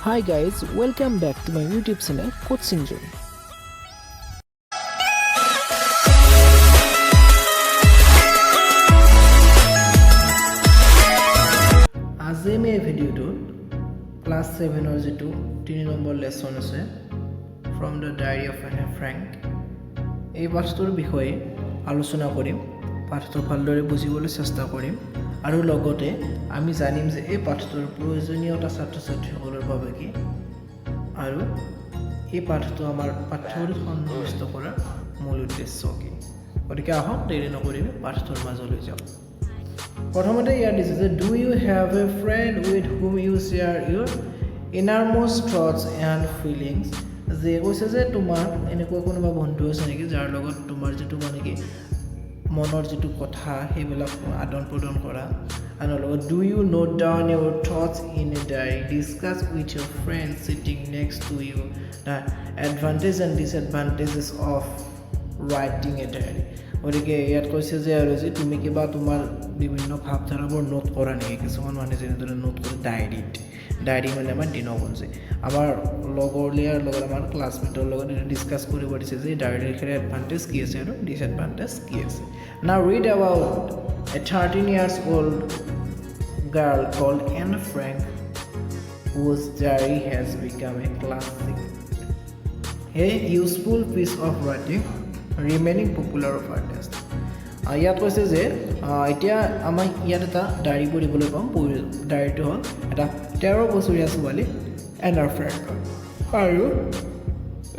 Hi guys, welcome back to my YouTube channel Coaching Journey. আজি আমি এই ভিডিওটোত class 7 ৰ যেটো 3 নম্বৰ লেসন আছে from the diary of Anne Frank এই পাঠটোৰ বিষয়ে আলোচনা কৰিম পাঠটো ভালদৰে বুজিবলৈ চেষ্টা কৰিম আৰু লগতে আমি জানিম যে এই পাঠটোৰ প্ৰয়োজনীয়তা ছাত্ৰ-ছাত্ৰীসকলৰ বাবে কি আৰু এই পাঠটো আমাৰ পাঠ্যপুথিত সন্নিৱিষ্ট কৰাৰ মূল উদ্দেশ্য কি গতিকে আহক দেৰি নকৰি পাঠটোৰ মাজলৈ যাওঁ প্ৰথমতে ইয়াত দিছে যে do you have a friend with whom you share your innermost thoughts and feelings যে কৈছে যে তোমাৰ এনেকুৱা কোনোবা বন্ধু আছে নেকি যাৰ লগত তোমাৰ যেটো মানে কি মনৰ যেটো কথা হেবিলাক আদান প্ৰদান কৰা আৰু লগত do you note down your thoughts in a diary discuss with your friends sitting next to you the advantages and disadvantages of writing a diary ওদিকে ইয়াত কৈছে যে আৰু যে তুমি কিবা তোমাৰ বিভিন্ন ভাবধাৰাবোৰ নোট কৰা নেকি কিছুমান মানে যেনেদৰে নোট কৰে ডায়েৰী মানে আমাৰ দিনপঞ্জী আমাৰ লগৰলিয়াৰ লগত আমাৰ ক্লাছমেটৰ লগত ডিসকাস কৰিব দিছে যে ডায়েৰীৰ এডভান্টেজ কি আছে আৰু ডিসএডভান্টেজ কি আছে now read about a 13 years old girl called Anne Frank whose diary has become a classic a useful piece of writing remaining popular of her test ইয়াত কৈছে যে এতিয়া আমাৰ ইয়াত এটা ডায়েৰী পঢ়িবলৈ পাম ডায়েৰীটো হ'ল এটা 13 বছৰীয়া ছোৱালী এনাৰ ফ্ৰেংক আৰু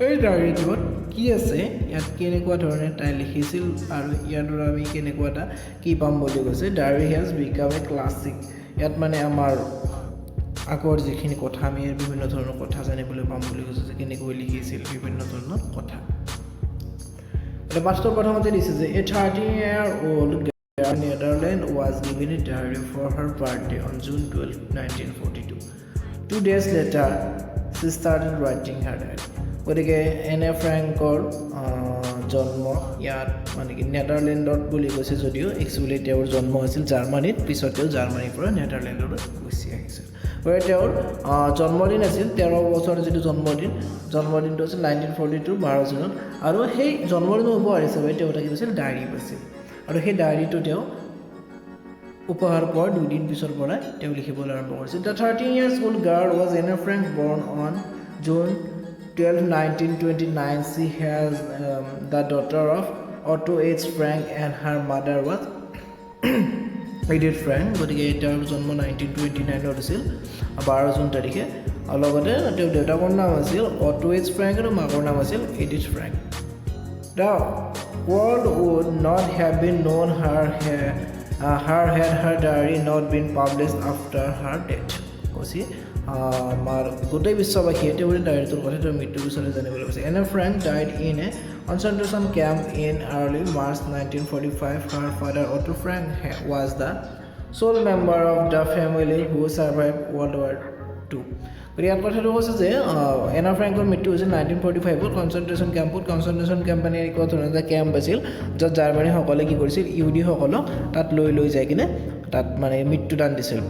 এই ডায়েৰীটোত কি আছে ইয়াত কেনেকুৱা ধৰণে তাই লিখিছিল আৰু ইয়াৰ দ্বাৰা আমি কেনেকুৱা এটা কি পাম বুলি কৈছে diary has become a classic ইয়াত মানে আমাৰ আগৰ যিখিনি কথা আমি বিভিন্ন ধৰণৰ কথা জানিবলৈ পাম বুলি কৈছে যে কেনেকৈ লিখিছিল বিভিন্ন ধৰণৰ কথা The pastor প্ৰথমতে দিছে যে a 13-year-old girl in Netherlands was given a diary for her birthday on June 12, 1942. 2 days later, she started writing her diary. গতিকে এনে ফ্ৰেংকৰ জন্ম ইয়াত মানে কি নেদাৰলেণ্ডত বুলি কৈছে যদিও একচুৱেলি তেওঁৰ জন্ম হৈছিল জাৰ্মানীত পিছত তেওঁ জাৰ্মানীৰ পৰা নেদাৰলেণ্ডলৈ গুচি আহিছিল গতিকে তেওঁৰ জন্মদিন আছিল 13 বছৰ যেটো জন্মদিনটো আছিল 1942 12 জুনত আৰু সেই জন্মদিনৰ উপহাৰ হিচাপে তেওঁ এটা কি আছিল ডায়েৰী পাইছিল আৰু সেই ডায়েৰীটো তেওঁ উপহাৰ পোৱাৰ 2 দিন পিছৰ পৰা তেওঁ লিখিবলৈ আৰম্ভ কৰিছিল The 13 years old girl was Anne Frank born on June 12, 1929. She has the daughter of Otto H. Frank and her mother was Edith Frank. গতিকে তেওঁৰ জন্ম 1929 হৈছিল 12 জুন তাৰিখে আৰু লগতে তেওঁৰ দেউতাকৰ নাম আছিল Otto H. Frank আৰু মাকৰ নাম আছিল Edith Frank. The world would not have been known had her diary not been published after her death. কৈছে আমাৰ গোটেই বিশ্ববাসীয়ে তেওঁৰ ডায়েৰীটোৰ কথা তেওঁৰ মৃত্যুৰ পিছতে জানিবলৈ পাইছে Anne Frank died in a concentration camp in early March 1945. Her father Otto Frank was the sole member of the family who survived World War II. ইয়াৰ কথাটো হৈছে যে এনা ফ্ৰেংকৰ মৃত্যু হৈছিল 1945 কনচেন্ট্ৰেশ্যন কেম্প মানে এক ধৰণৰ এটা কেম্প আছিল য'ত জাৰ্মানীসকলে কি কৰিছিল ইহুদীসকলক তাত লৈ যায় কিনে তাত মানে মৃত্যুদান দিছিল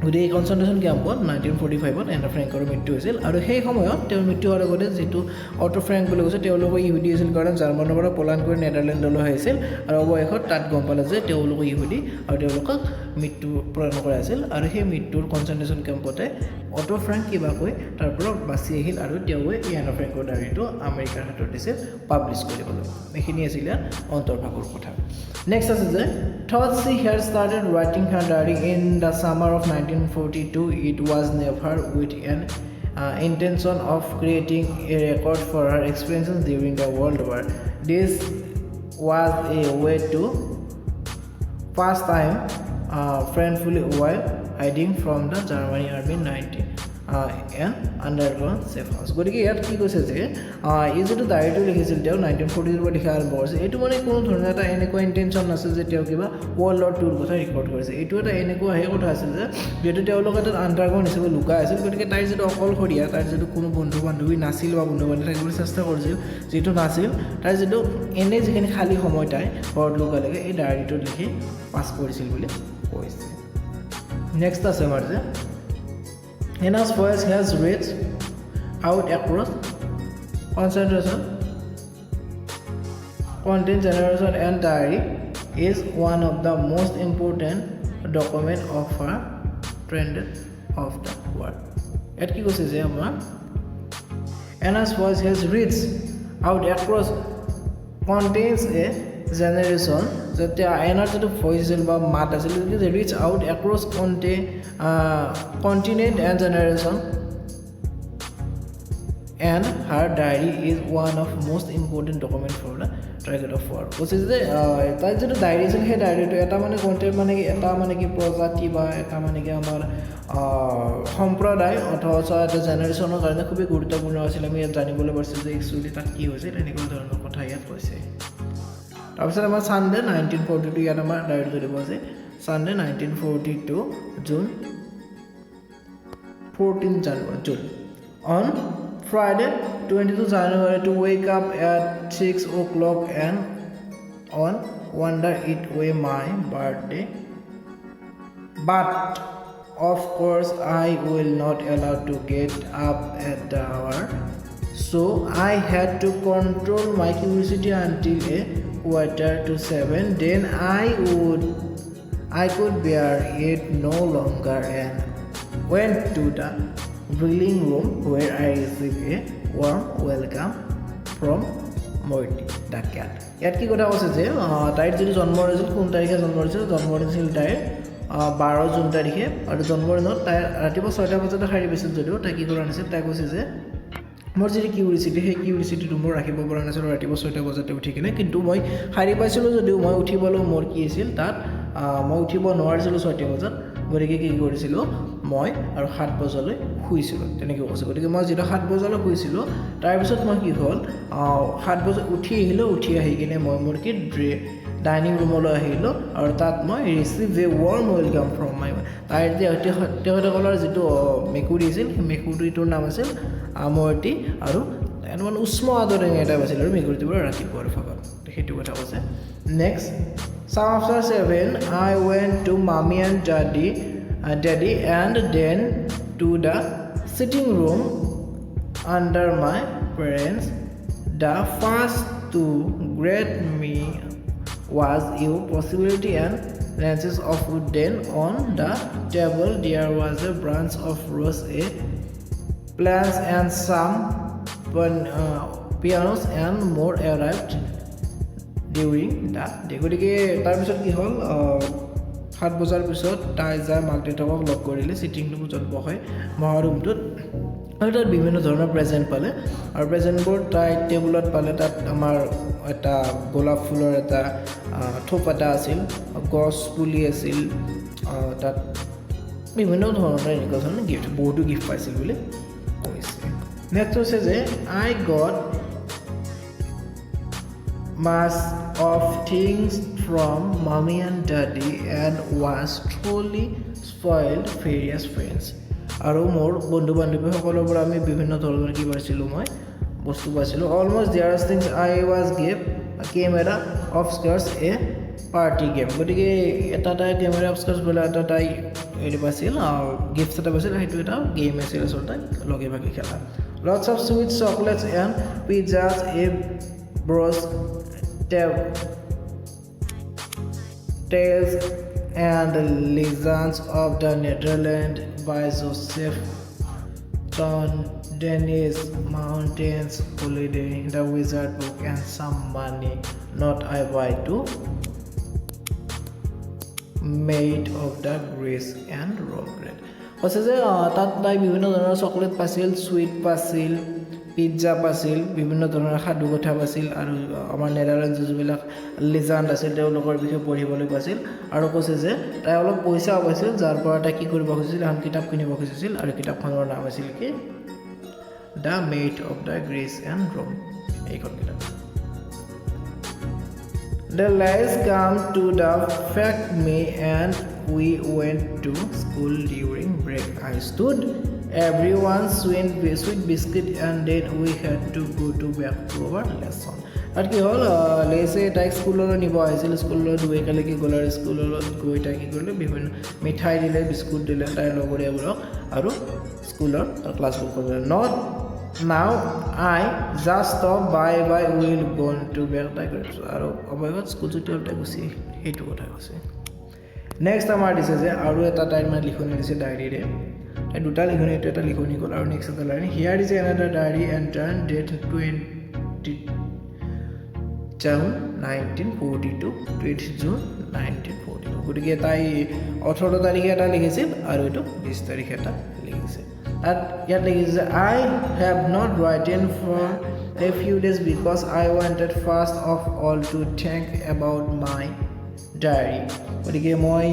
গতিকে এই কনচেন্ট্ৰেশ্যন কেম্পত 1945ত এনা ফ্ৰেংকৰ মৃত্যু হৈছিল আৰু সেই সময়ত তেওঁৰ মৃত্যু হোৱাৰ আগতে যেটো অটো ফ্ৰেংক বুলি কৈছে তেওঁলোক ইহুদী আছিল কাৰণ জাৰ্মানৰ পৰা পলায়ন কৰি নেদাৰলেণ্ডলৈ আহিছিল আৰু অৱশেষত তাত গম পালে যে তেওঁলোক ইহুদী আৰু তেওঁলোকক মৃত্যু প্ৰদান কৰা আছিল আৰু সেই মৃত্যুৰ কনচেন্ট্ৰেশ্যন কেম্পতে অটো ফ্ৰেংক কিবাকৈ তাৰ পৰা বাচি আহিল আৰু তেওঁৱে এনা ফ্ৰেংকৰ ডায়েৰীটো আমেৰিকাৰ হাতত দিছিল পাব্লিছ কৰিবলৈ এইখিনি আছিল অন্তৰ্ভাগৰ কথা নেক্সট আছে যে thought she had started writing her diary in the summer of 1942 it was never with an intention of creating a record for her experiences during the World War this was a way to pass time friendfully while hiding from the German army 19 underground safe house গতিকে ইয়াত কি কৈছে যে এই যেটো ডায়েৰীটো লিখিছিল তেওঁ 1940 ৰ পৰা লিখা আৰম্ভ কৰিছে এইটো মানে কোনো ধৰণৰ এটা এনেকুৱা ইন্টেনশন নাছিল যে তেওঁ কিবা ওয়াৰ্ল্ড ওয়াৰ 2 ৰ কথা ৰেকৰ্ড কৰিছে এইটো এটা এনেকুৱা হে কথা আছিল যে যেটো তেওঁলোক এটা আন্ডাৰগ্ৰাউণ্ড হিচাপে লুকাই আছিল গতিকে তাইৰ যেটো অকলশৰীয়া তাইৰ যেটো কোনো বন্ধু বান্ধৱী নাছিল বা বন্ধু বান্ধৱী থাকিবলৈ চেষ্টা কৰিছিল যেটো নাছিল তাইৰ যেটো এনে যিখিনি খালী সময় তাই ঘৰত লুকালেগে এই ডায়েৰীটো লিখি পাছ কৰিছিল বুলি কৈছে নেক্সট আছে আমাৰ যে Hannah's voice has reached out across concentration, content generation, and diary is one of the most important document of her trend of the world. At কি কৈছে যে আমাৰ Anna's voice has reached out across contains a generation যেতিয়া another যিটো voice আছিল বা মাত আছিল reach out across continent and generation and her diary is one of most important document for the target of war কৈছে যে তাই যেটো ডায়েৰী আছিল সেই ডায়েৰীটো এটা মানে কন্টেন্ট মানে কি এটা মানে কি প্ৰজাতি বা এটা মানে কি আমাৰ সম্প্ৰদায় অথবা এটা জেনাৰেশ্যনৰ কাৰণে খুব গুৰুত্বপূৰ্ণ আছিল আমি ইয়াত জানিবলৈ পাৰিছো যে একচুয়ালি তাত কি হৈছে তেনেকুৱা ধৰণৰ কথা ইয়াত কৈছে তাৰপিছত আমাৰ সানডে 1942 ইয়াত আমাৰ ডায়েৰীটো দিব আছে Sunday 1942 June 14 January June on Friday 22 January to wake up at 6 o'clock and on wonder it was my birthday but of course I will not allow to get up at the hour so I had to control my curiosity until a quarter to 7 then I could bear it no longer and went to the drilling room where I received a warm welcome from Morty the cat. ইয়াত কি কথা কৈছে যে তাইৰ যদি জন্ম হৈছিল কোন তাৰিখে জন্ম হৈছিল জন্ম হৈছিল তাইৰ 12 জুন তাৰিখে আৰু জন্মদিনত তাই ৰাতিপুৱা 6টা বজাতে সাৰি পাইছিল যদিও তাই কি কৰা নাছিল তাই কৈছে যে মোৰ যদি কিউৰিচিটি সেই কিউৰিচিটিটো মোৰ ৰাখিব পৰা নাছিল ৰাতিপুৱা 6টা বজাতে উঠি কিনে কিন্তু মই সাৰি পাইছিলোঁ যদিও মই উঠিবলৈ মোৰ কি আছিল তাত মই উঠিব নোৱাৰিছিলোঁ 6টা বজাত গতিকে কি কৰিছিলোঁ মই আৰু 7 বজালৈ শুইছিলোঁ তেনেকৈ কৈছে গতিকে মই যেটা 7 বজালৈ শুইছিলোঁ তাৰপিছত মই কি হ'ল 7 বজাত উঠি আহি কিনে মই মোৰ কি ডাইনিং ৰুমলৈ আহিলোঁ আৰু তাত মই receive A warm welcome from মাই তাইৰ তেখেতসকলৰ যিটো মেকুৰী আছিল সেই মেকুৰীটোৰ নাম আছিল আমৰতি আৰু মানে উষ্ম আদৰণি এটা আছিল আৰু মেকুৰীটোৰ ৰাতিপুৱাৰ ভাগত সেইটো কথা কৈছে next some after 7 I went to mommy and daddy and then to the sitting room under my parents the first to greet me was a possibility and branches of wood then on the table there was a branch of rose a plants and some pianos and more arrived during the day গতিকে তাৰপিছত কি হ'ল 7 বজাৰ পিছত তাই যায় মাক দেউতাকক লগ কৰিলে সিটিং ৰুমত য'ত বহে মহা ৰুমটোত আৰু তাত বিভিন্ন ধৰণৰ প্ৰেজেন্ট পালে আৰু প্ৰেজেন্টবোৰ তাই টেবুলত পালে তাত আমাৰ এটা গোলাপ ফুলৰ এটা থোপ এটা আছিল গছ পুলি আছিল তাত বিভিন্ন ধৰণৰ এনেকুৱা ধৰণৰ গিফ্ট বহুতো গিফ্ট পাইছিল বুলি কৈছে নেক্সট হৈছে যে I got much of things from mommy and daddy and was truly spoiled various friends আৰু মোৰ বন্ধু বান্ধৱীসকলৰ পৰা আমি বিভিন্ন ধৰণৰ কি পাইছিলোঁ মই বস্তু পাইছিলোঁ almost there are things I was give a camera of skirts a party game গতিকে এটা camera of skirts বলা এটা তাই এৰি পাইছিল আৰু গিফ্ট এটা পাইছিল সেইটো এটা গেম আছিল আচলতে লগে ভাগে খেলা lots of sweet chocolates and pizzas a bros tales and legends of the Netherlands by Joseph Ton Dennis Mountains Holiday the Wizard Book and some money not I buy to made of the grace and regret কৈছে যে তাত তাই বিভিন্ন ধৰণৰ chocolate পাইছিল sweet পাইছিল pizza পাইছিল বিভিন্ন ধৰণৰ খাদ্য কথা পাইছিল আৰু আমাৰ নেদাৰলেণ্ডৰ যিবিলাক লিজেণ্ড আছিল তেওঁলোকৰ বিষয়ে পঢ়িবলৈ পাইছিল আৰু কৈছে যে তাই অলপ পইচা পাইছিল যাৰ পৰা তাই কি কৰিব খুজিছিল এখন কিতাপ কিনিব খুজিছিল আৰু কিতাপখনৰ নাম আছিল কি the maid of the grace and Rome এইখন কিতাপ The lies come to the fact me and we went to school during break. I stood everyone's sweet biscuit and then we had to go back to our lesson. আর কি হল লেসে তাই স্কুললৈ নিব আহিছিল স্কুললৈ দুই কালি কি গ'ল আৰু স্কুললৈ গৈ তাই কি কৰিলে বিভিন্ন মিঠাই দিলে বিস্কুট দিলে তাইৰ লগৰীয়াবোৰক আৰু স্কুলৰ ক্লাছবোৰ কৰিব not now I just stop by will gone to back তাই কৰিছোঁ আৰু অৱয়ত স্কুল ছুটি হ'ল তাই গুচি সেইটো কথা কৈছে নেক্সট আমাৰ দিছে যে আৰু এটা তাইৰ মানে লিখনি দিছে ডায়েৰীৰে তাই দুটা লিখনি এইটো এটা লিখনি গ'ল আৰু নেক্সট এটা line here is another diary enter date 1942 20 June 1942 গতিকে তাই 18 তাৰিখে এটা লিখিছিল আৰু এইটো 20 তাৰিখে এটা লিখিছে তাত ইয়াত লিখিছে I have not written for a few days because I wanted first of all to think about my diary গতিকে মই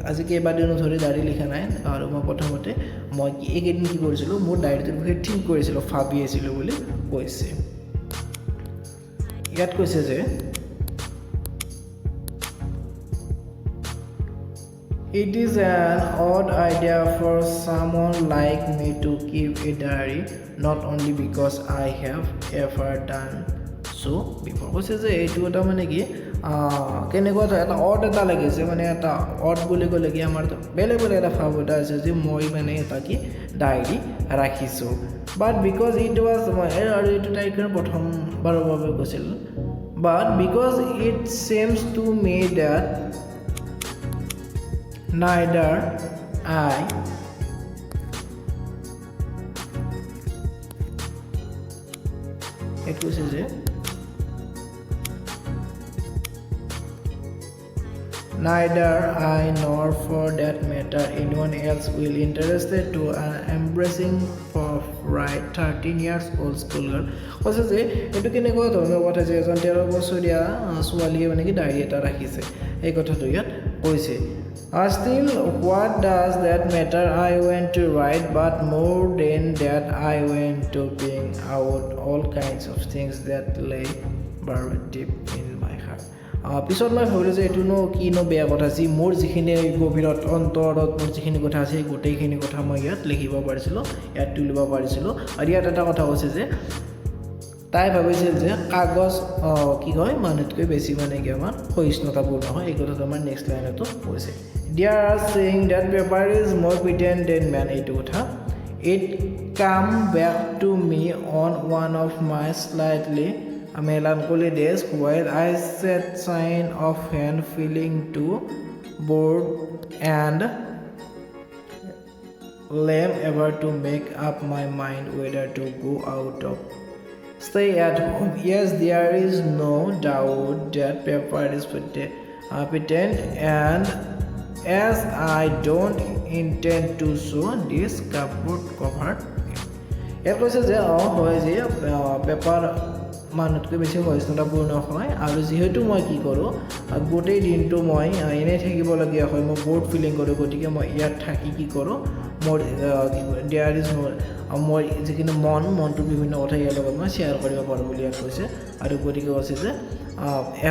আজি কেইবাদিনো ধৰি ডায়েৰী লিখা নাই আৰু মই প্ৰথমতে মই এইকেইদিন কি কৰিছিলোঁ মোৰ ডায়েৰীটোৰ বিষয়ে থিংক কৰিছিলোঁ ভাবি আছিলোঁ বুলি কৈছে ইয়াত কৈছে যে it is an odd idea for someone like me to keep a diary not only because I have ever done so before কৈছে যে এইটো এটা মানে কি কেনেকুৱা এটা অড এটা লাগিছে মানে এটা অড বুলি ক'লে কি আমাৰ বেলেগ বেলেগ এটা ভাৱ এটা আছে যে মই মানে এটা কি ডায়েৰী ৰাখিছোঁ বাট বিকজ ইট ৱাজ আৰু এইটো তাইৰ প্ৰথমবাৰৰ বাবে কৈছিল but because it seems to me that neither I it was neither I nor for that matter anyone else will interested to an embracing of right 13 years old school girl কৈছে যে এইটো কেনেকুৱা ধৰণৰ কথা যে এজন 13 বছৰীয়া ছোৱালীয়ে মানে কি ডায়েৰী এটা ৰাখিছে এই কথাটো ইয়াত কৈছে still what does that matter I went to write but more than that I went to bring out all kinds of things that lay buried deep in my heart পিছত মই ভাবিলোঁ যে এইটোনো কিনো বেয়া কথা যি মোৰ যিখিনি গভীৰত অন্তৰত মোৰ যিখিনি কথা আছে সেই গোটেইখিনি কথা মই ইয়াত লিখিব পাৰিছিলোঁ ইয়াত তুলিব পাৰিছিলোঁ আৰু ইয়াত এটা কথা কৈছে যে তাই ভাবিছিল যে কাগজ কি কয় মানুহতকৈ বেছি মানে কি আমাৰ সহিষ্ণুতাপূৰ্ণ হয় এই কথাটো আমাৰ নেক্সট লাইনতো কৈছে they are saying that paper is more potent than man এইটো কথা it come back to me on one of my slightly melancholy days while I sat sign of hand feeling too bored and lame ever to make up my mind whether to go out of stay at home yes there is no doubt that paper is potent and as I don't intend to sew this cupboard covered ইয়াত কৈছে যে হয় যে paper মানুহতকৈ বেছি সহিষ্ণুতাপূৰ্ণ হয় আৰু যিহেতু মই কি কৰোঁ গোটেই দিনটো মই এনেই থাকিবলগীয়া হয় মই ব'ৰ্ড ফিলিং কৰোঁ গতিকে মই ইয়াত থাকি কি কৰোঁ মোৰ দেয়াৰ ইজ মই যিখিনি মনটো বিভিন্ন কথা ইয়াৰ লগত মই শ্বেয়াৰ কৰিব পাৰোঁ বুলি ইয়াত কৈছে আৰু গতিকে কৈছে যে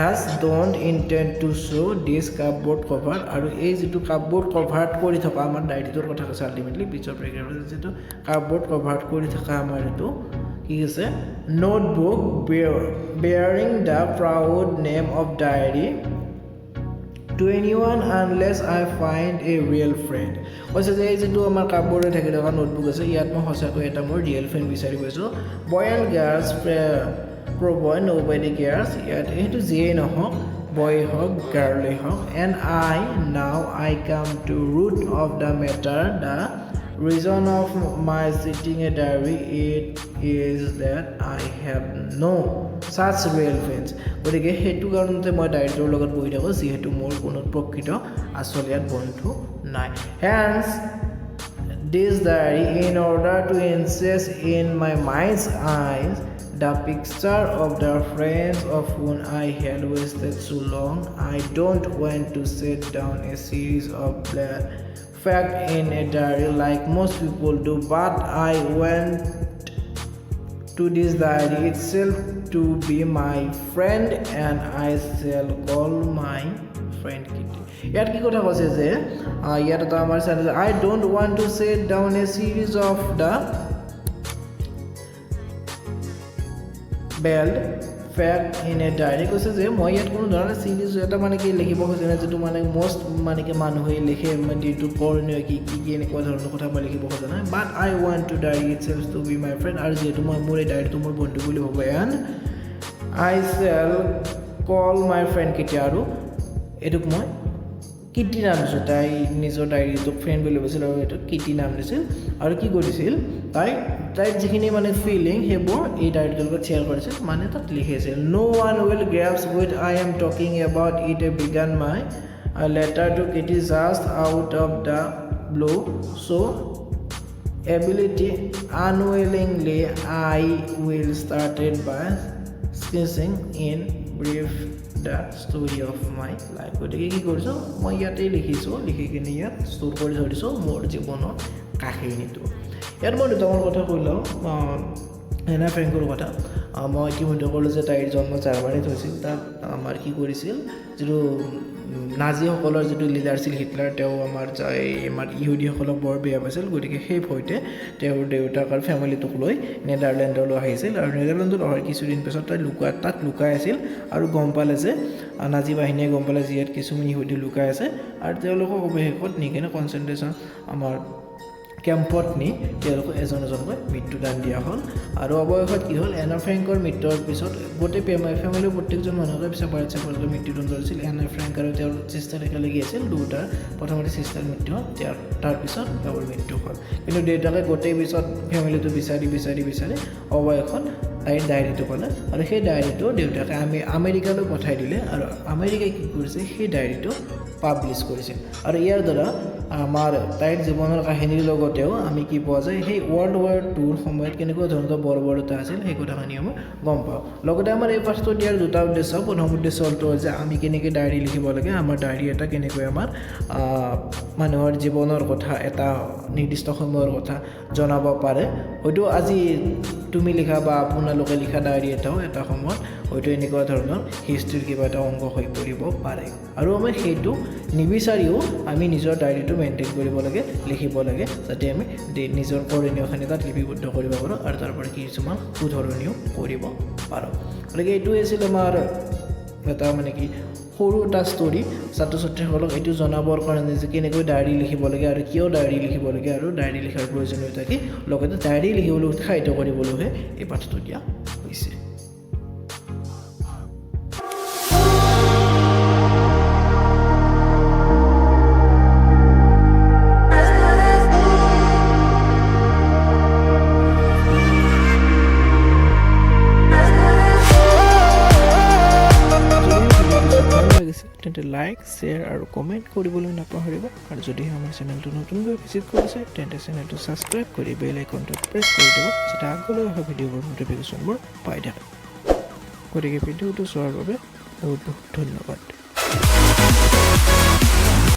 as don't intend to show' this cupboard cover আৰু এই যিটো কাপবৰ্ড কভাৰ কৰি থকা আমাৰ ডায়েৰীটোৰ কথা কৈছে আল্টিমেটলি পিছৰ পেৰেগ্ৰাফত যিটো কাপবৰ্ড কভাৰ কৰি থকা আমাৰ এইটো কি আছে notebook bearing the proud name of diary to anyone unless I find a real friend কৈছে যে এই যিটো আমাৰ কাপবৰ্ডে থাকি থকা নোটবুক আছে ইয়াত মই সঁচাকৈ এটা মোৰ ৰিয়েল ফ্ৰেণ্ড বিচাৰি পাইছোঁ boy and girls boy nobody cares ইয়াত এইটো যিয়েই নহওক বয় হওক গাৰ্লেই হওক and I come to root of the matter the reason of my sitting a diary it is that I have no such real friends গতিকে সেইটো কাৰণতে মই ডায়েৰীটোৰ লগত বহি থাকোঁ যিহেতু মোৰ কোনো প্ৰকৃত আচলীয়াত বন্ধু নাই hence this diary in order to insist in my mind's eyes the picture of the friends of whom I had wasted so long I don't want to set down a series of fact in a diary like most people do but I want to this diary itself to be my friend and I shall call my friend Kitty ইয়াত কি কথা কৈছে যে ইয়াত এটা আমাৰ চাই I don't want to set down a series of the belled fact in a diary কৈছে যে মই ইয়াত কোনো ধৰণৰ সিৰিজ এটা মানে কি লিখিব খুজিছে না যেটো মানে মোস্ট মানে কি মানুহে লিখে মানে দিটো কৰণীয় কি এনেকুৱা ধৰণৰ কথা মই লিখিব খোজা নাই but I want to diary itself to be my friend আৰু যেটো মই মোৰ এই ডায়েৰীটো মোৰ বন্ধু বুলি ভাবো and I shall call my friend কেতিয়া আৰু এটুক মই কিটি নাম দিছিল তাই নিজৰ ডায়েৰীটোক ফ্ৰেণ্ড বুলি কৈছিল আৰু এইটো কিটি নাম দিছিল আৰু কি কৰিছিল তাইৰ যিখিনি মানে ফিলিং সেইবোৰ এই ডায়েৰীটোৰ লগত শ্বেয়াৰ কৰিছিল মানে তাত লিখিছিল no one will grasp with I am talking about it a began my letter to Kitty just out of the blue so' ability unwillingly I will started by sketching in brief the story of my life গতিকে কি কৰিছো মই ইয়াতে লিখিছো লিখি কিনে ইয়াত store কৰি ধৰিছো মোৰ জীৱনৰ কাহিনীটো ইয়াত মই দুটামান কথা কৈলাম এনা ফ্ৰেংকৰ কথা মই ইতিমধ্যে ক'লো যে তাইৰ জন্ম জাৰ্মানীত হৈছিল তাত আমাৰ কি কৰিছিল যিটো নাজিসকলৰ যিটো লিডাৰ আছিল হিটলাৰ তেওঁ আমাৰ ইহুদীসকলক বৰ বেয়া পাইছিল গতিকে সেই ভয়তে তেওঁৰ দেউতাক আৰু ফেমিলিটোক লৈ নেদাৰলেণ্ডলৈ আহিছিল আৰু নেদাৰলেণ্ডত অহাৰ কিছুদিন পিছত তাত লুকাই আছিল আৰু গম পালে যে নাজি বাহিনীয়ে গম পালে যে ইয়াত কিছুমান ইহুদী লুকাই আছে আৰু তেওঁলোকক অৱশেষত নি কিনে কনচেনট্ৰেশ্যন আমাৰ কেম্পত নি তেওঁলোকক এজনকৈ মৃত্যুদান দিয়া হ'ল আৰু অৱশেষত কি হ'ল এনা ফ্ৰেংকৰ মৃত্যুৰ পিছত গোটেই ফেমিলিৰ প্ৰত্যেকজন মানুহকে চেপাৰেটকৈ মৃত্যুদণ্ড দিছিল এনা ফ্ৰেংক আৰু তেওঁৰ চিষ্টাৰ একেলগে আছিল দুটাৰ প্ৰথমতে চিষ্টাৰ মৃত্যু হ'ল তাৰপিছত তেওঁৰ মৃত্যু হ'ল কিন্তু দেউতাকে গোটেই পিছত ফেমিলিটো বিচাৰি অৱশেষত তাইৰ ডায়েৰীটো পালে আৰু সেই ডায়েৰীটো দেউতাকে আমেৰিকালৈ পঠাই দিলে আৰু আমেৰিকাই কি কৰিছে সেই ডায়েৰীটো পাব্লিছ কৰিছে আৰু ইয়াৰ দ্বাৰা আমাৰ তাইৰ জীৱনৰ কাহিনীৰ লগতেও আমি কি পোৱা যায় সেই ৱৰ্ল্ড ৱাৰ টুৰ সময়ত কেনেকুৱা ধৰণৰ বৰ্বৰতা আছিল সেই কথাখিনি আমি গম পাওঁ লগতে আমাৰ এই পাঠটো দিয়াৰ দুটা উদ্দেশ্য প্ৰথম উদ্দেশ্য হ'ল যে আমি কেনেকৈ ডায়েৰী লিখিব লাগে আমাৰ ডায়েৰী এটা কেনেকৈ আমাৰ মানুহৰ জীৱনৰ কথা এটা নিৰ্দিষ্ট সময়ৰ কথা জনাব পাৰে হয়তো আজি তুমি লিখা বা আপোনালোকে লিখা ডায়েৰী এটাও এটা সময়ত হয়তো এনেকুৱা ধৰণৰ হিষ্ট্ৰীৰ কিবা এটা অংশ হৈ পৰিব পাৰে আৰু আমি সেইটো নিবিচাৰিও আমি নিজৰ ডায়েৰীটো মেইনটেইন কৰিব লাগে লিখিব লাগে যাতে আমি নিজৰ কৰণীয়খিনি তাত লিপিবদ্ধ কৰিব পাৰোঁ আৰু তাৰ পৰা কিছুমান শুধৰণিও কৰিব পাৰোঁ গতিকে এইটোৱে আছিল আমাৰ এটা মানে কি সৰু এটা ষ্টৰী ছাত্ৰ ছাত্ৰীসকলক এইটো জনাবৰ কাৰণে যে কেনেকৈ ডায়েৰী লিখিব লাগে আৰু কিয় ডায়েৰী লিখিব লাগে আৰু ডায়েৰী লিখাৰ প্ৰয়োজনীয়তা কি লগতে ডায়েৰী লিখিবলৈ উৎসাহিত কৰিবলৈহে এই পাঠটো দিয়া হৈছে তেন্তে লাইক শ্বেয়াৰ আৰু কমেণ্ট কৰিবলৈ নাপাহৰিব আৰু যদি আমাৰ চেনেলটো নতুনকৈ ভিজিট কৰিছে তেন্তে চেনেলটো ছাবস্ক্ৰাইব কৰি বেল আইকনটো প্ৰেছ কৰি দিব যাতে আগলৈ অহা ভিডিঅ'বোৰ ন'টিফিকেশ্যনবোৰ পাই থাকে গতিকে ভিডিঅ'টো চোৱাৰ বাবে বহুত বহুত ধন্যবাদ